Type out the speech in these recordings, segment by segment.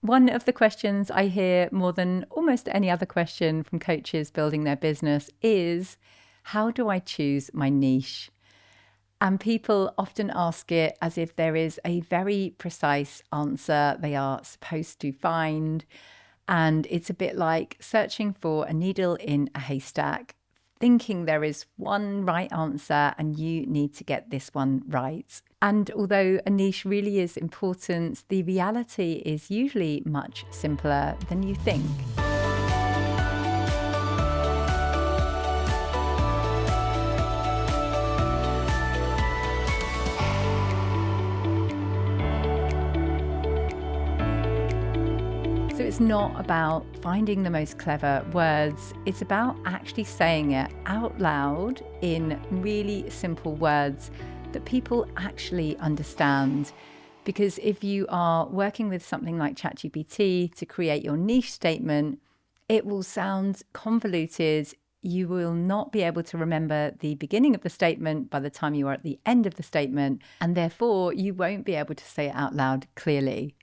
One of the questions I hear more than almost any other question from coaches building their business is, how do I choose my niche? And people often ask it as if there is a very precise answer they are supposed to find. And it's a bit like searching for a needle in a haystack, thinking there is one right answer and you need to get this one right. And although a niche really is important, the reality is usually much simpler than you think. So it's not about finding the most clever words. It's about actually saying it out loud in really simple words that people actually understand. Because if you are working with something like ChatGPT to create your niche statement, it will sound convoluted. You will not be able to remember the beginning of the statement by the time you are at the end of the statement, and therefore you won't be able to say it out loud clearly.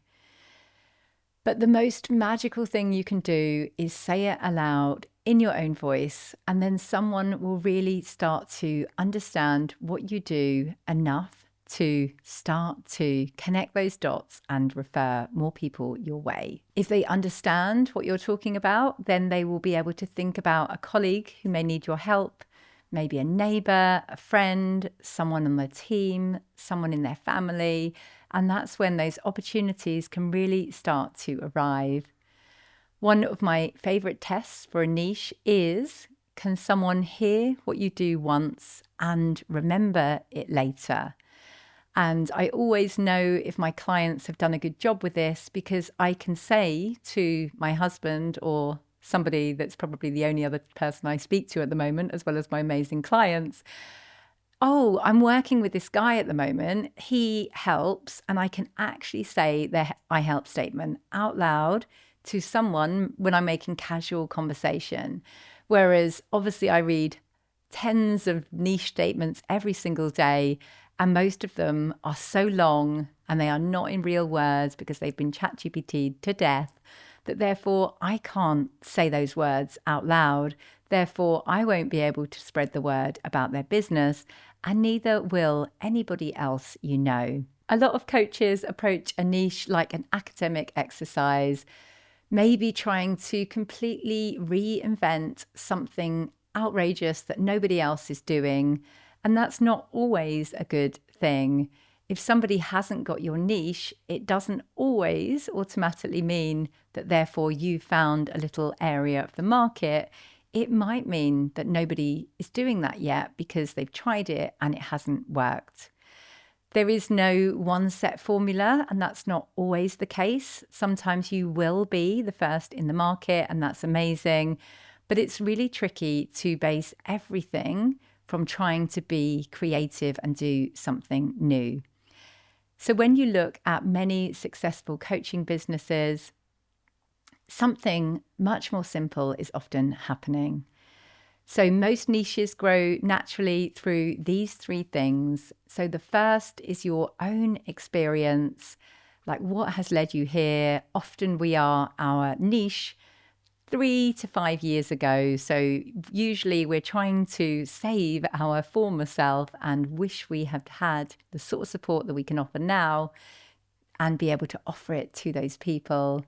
But the most magical thing you can do is say it aloud in your own voice, and then someone will really start to understand what you do enough to start to connect those dots and refer more people your way. If they understand what you're talking about, then they will be able to think about a colleague who may need your help, maybe a neighbor, a friend, someone on their team, someone in their family. And that's when those opportunities can really start to arrive. One of my favorite tests for a niche is, can someone hear what you do once and remember it later? And I always know if my clients have done a good job with this because I can say to my husband or somebody that's probably the only other person I speak to at the moment, as well as my amazing clients, oh, I'm working with this guy at the moment. He helps. And I can actually say the I help statement out loud to someone when I'm making casual conversation. Whereas obviously I read tens of niche statements every single day. And most of them are so long and they are not in real words because they've been ChatGPT'd to death, that therefore I can't say those words out loud. Therefore, I won't be able to spread the word about their business, and neither will anybody else you know. A lot of coaches approach a niche like an academic exercise, maybe trying to completely reinvent something outrageous that nobody else is doing. And that's not always a good thing. If somebody hasn't got your niche, it doesn't always automatically mean that therefore you found a little area of the market. It might mean that nobody is doing that yet because they've tried it and it hasn't worked. There is no one set formula, and that's not always the case. Sometimes you will be the first in the market, and that's amazing. But it's really tricky to base everything from trying to be creative and do something new. So when you look at many successful coaching businesses, something much more simple is often happening. So most niches grow naturally through these three things. So the first is your own experience, like what has led you here. Often we are our niche 3 to 5 years ago. So usually we're trying to save our former self and wish we had had the sort of support that we can offer now and be able to offer it to those people.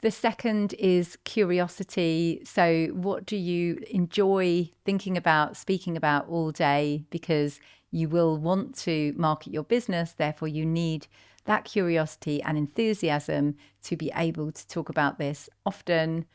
The second is curiosity. So what do you enjoy thinking about, speaking about all day? Because you will want to market your business. Therefore, you need that curiosity and enthusiasm to be able to talk about this often.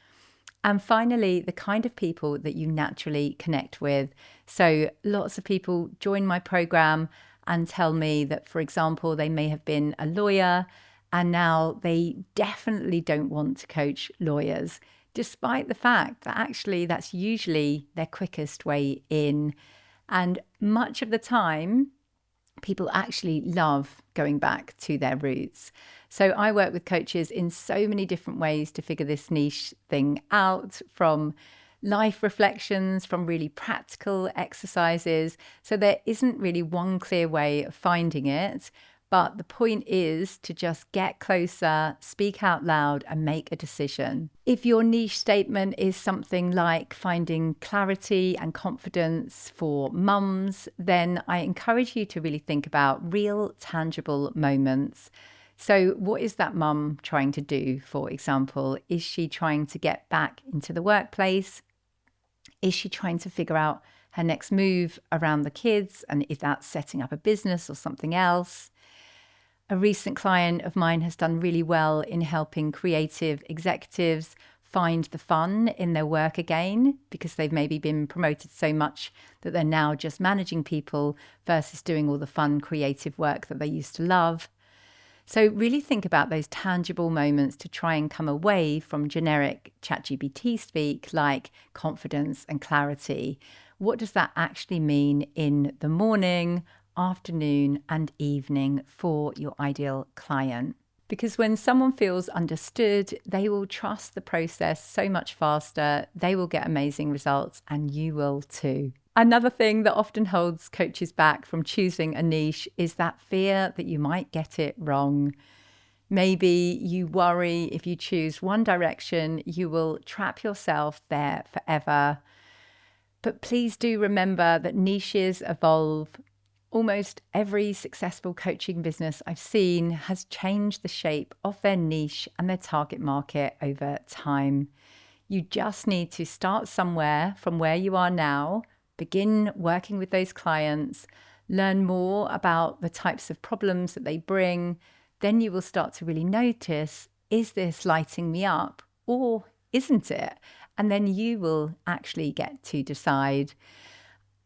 And finally, the kind of people that you naturally connect with. So lots of people join my program and tell me that, for example, they may have been a lawyer and now they definitely don't want to coach lawyers, despite the fact that actually that's usually their quickest way in. And much of the time, people actually love going back to their roots. So I work with coaches in so many different ways to figure this niche thing out, from life reflections, from really practical exercises. So there isn't really one clear way of finding it. But the point is to just get closer, speak out loud, and make a decision. If your niche statement is something like finding clarity and confidence for mums, then I encourage you to really think about real, tangible moments. So what is that mum trying to do, for example? Is she trying to get back into the workplace? Is she trying to figure out her next move around the kids? And if that's setting up a business or something else? A recent client of mine has done really well in helping creative executives find the fun in their work again, because they've maybe been promoted so much that they're now just managing people versus doing all the fun creative work that they used to love. So really think about those tangible moments to try and come away from generic ChatGPT speak like confidence and clarity. What does that actually mean in the morning, afternoon, and evening for your ideal client? Because when someone feels understood, they will trust the process so much faster, they will get amazing results, and you will too. Another thing that often holds coaches back from choosing a niche is that fear that you might get it wrong. Maybe you worry if you choose one direction, you will trap yourself there forever. But please do remember that niches evolve. Almost every successful coaching business I've seen has changed the shape of their niche and their target market over time. You just need to start somewhere from where you are now, begin working with those clients, learn more about the types of problems that they bring. Then you will start to really notice, is this lighting me up or isn't it? And then you will actually get to decide.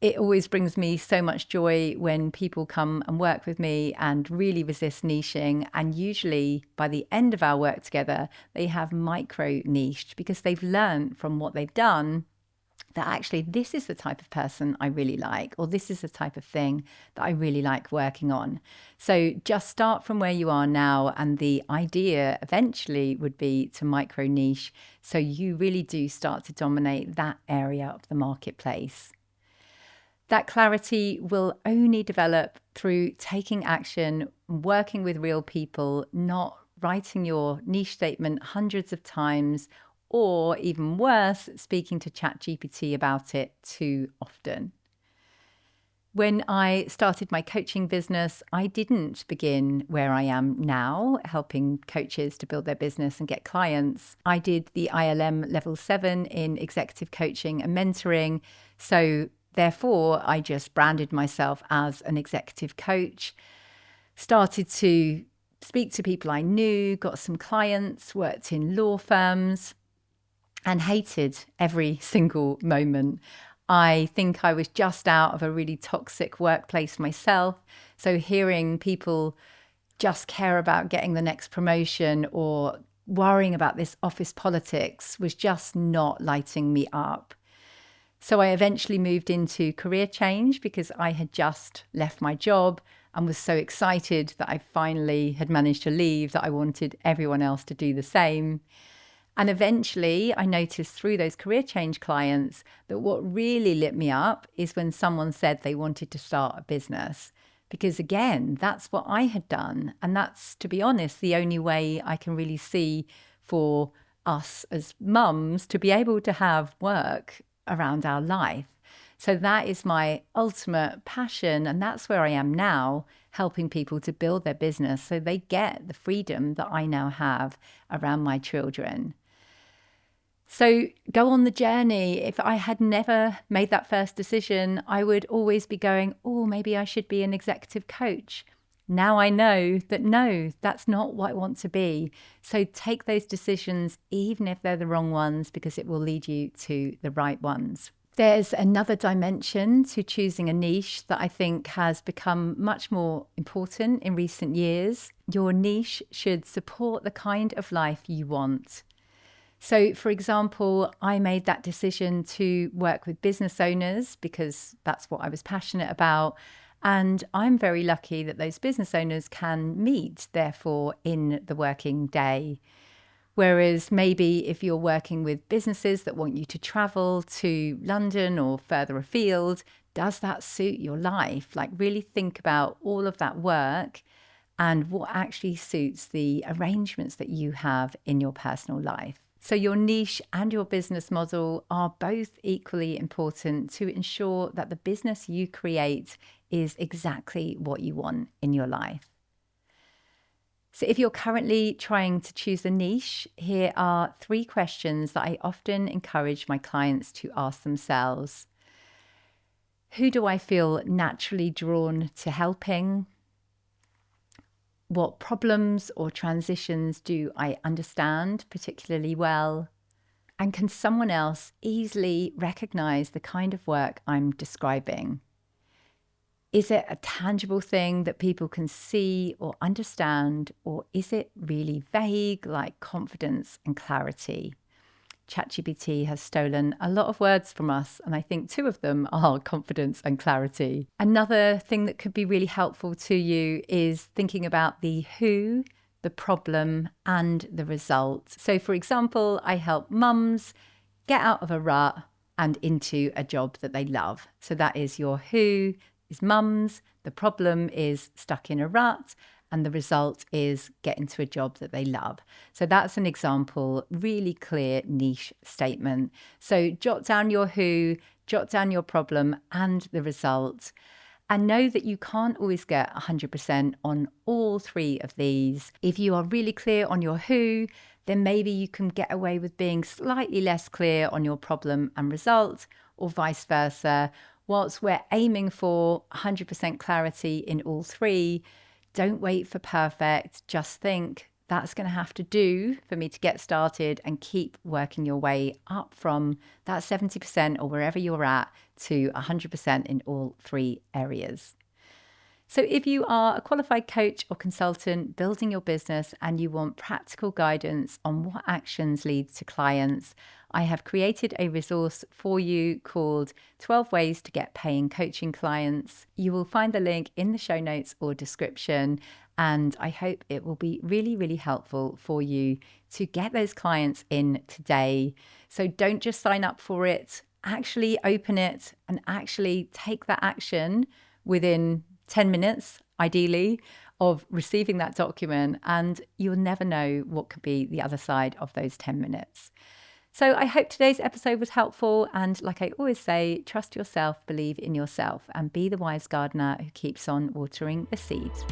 It always brings me so much joy when people come and work with me and really resist niching. And usually by the end of our work together, they have micro niched because they've learned from what they've done that actually this is the type of person I really like, or this is the type of thing that I really like working on. So just start from where you are now, and the idea eventually would be to micro niche so you really do start to dominate that area of the marketplace. That clarity will only develop through taking action, working with real people, not writing your niche statement hundreds of times, or even worse, speaking to ChatGPT about it too often. When I started my coaching business, I didn't begin where I am now, helping coaches to build their business and get clients. I did the ILM Level 7 in executive coaching and mentoring. So therefore, I just branded myself as an executive coach, started to speak to people I knew, got some clients, worked in law firms, and hated every single moment. I think I was just out of a really toxic workplace myself. So hearing people just care about getting the next promotion or worrying about this office politics was just not lighting me up. So I eventually moved into career change because I had just left my job and was so excited that I finally had managed to leave that I wanted everyone else to do the same. And eventually I noticed through those career change clients that what really lit me up is when someone said they wanted to start a business. Because again, that's what I had done. And that's, to be honest, the only way I can really see for us as mums to be able to have work around our life. So that is my ultimate passion. And that's where I am now, helping people to build their business so they get the freedom that I now have around my children. So go on the journey. If I had never made that first decision, I would always be going, oh, maybe I should be an executive coach. Now I know that no, that's not what I want to be. So take those decisions, even if they're the wrong ones, because it will lead you to the right ones. There's another dimension to choosing a niche that I think has become much more important in recent years. Your niche should support the kind of life you want. So, for example, I made that decision to work with business owners because that's what I was passionate about. And I'm very lucky that those business owners can meet, therefore, in the working day. Whereas maybe if you're working with businesses that want you to travel to London or further afield, does that suit your life? Like really think about all of that work and what actually suits the arrangements that you have in your personal life. So your niche and your business model are both equally important to ensure that the business you create is exactly what you want in your life. So if you're currently trying to choose a niche, here are 3 questions that I often encourage my clients to ask themselves. Who do I feel naturally drawn to helping? What problems or transitions do I understand particularly well? And can someone else easily recognize the kind of work I'm describing? Is it a tangible thing that people can see or understand, or is it really vague, like confidence and clarity? ChatGPT has stolen a lot of words from us, and I think 2 of them are confidence and clarity. Another thing that could be really helpful to you is thinking about the who, the problem, and the result. So, for example, I help mums get out of a rut and into a job that they love. So that is your who is mums, the problem is stuck in a rut, and the result is get into a job that they love. So that's an example, really clear niche statement. So jot down your who, jot down your problem and the result. And know that you can't always get 100% on all 3 of these. If you are really clear on your who, then maybe you can get away with being slightly less clear on your problem and result, or vice versa. Whilst we're aiming for 100% clarity in all 3, don't wait for perfect. Just think, that's going to have to do for me to get started, and keep working your way up from that 70% or wherever you're at to 100% in all 3 areas. So if you are a qualified coach or consultant building your business and you want practical guidance on what actions lead to clients, I have created a resource for you called 12 Ways to Get Paying Coaching Clients. You will find the link in the show notes or description, and I hope it will be really, really helpful for you to get those clients in today. So don't just sign up for it, actually open it and actually take that action within 10 minutes, ideally, of receiving that document, and you'll never know what could be the other side of those 10 minutes. So I hope today's episode was helpful, and like I always say, trust yourself, believe in yourself, and be the wise gardener who keeps on watering the seeds.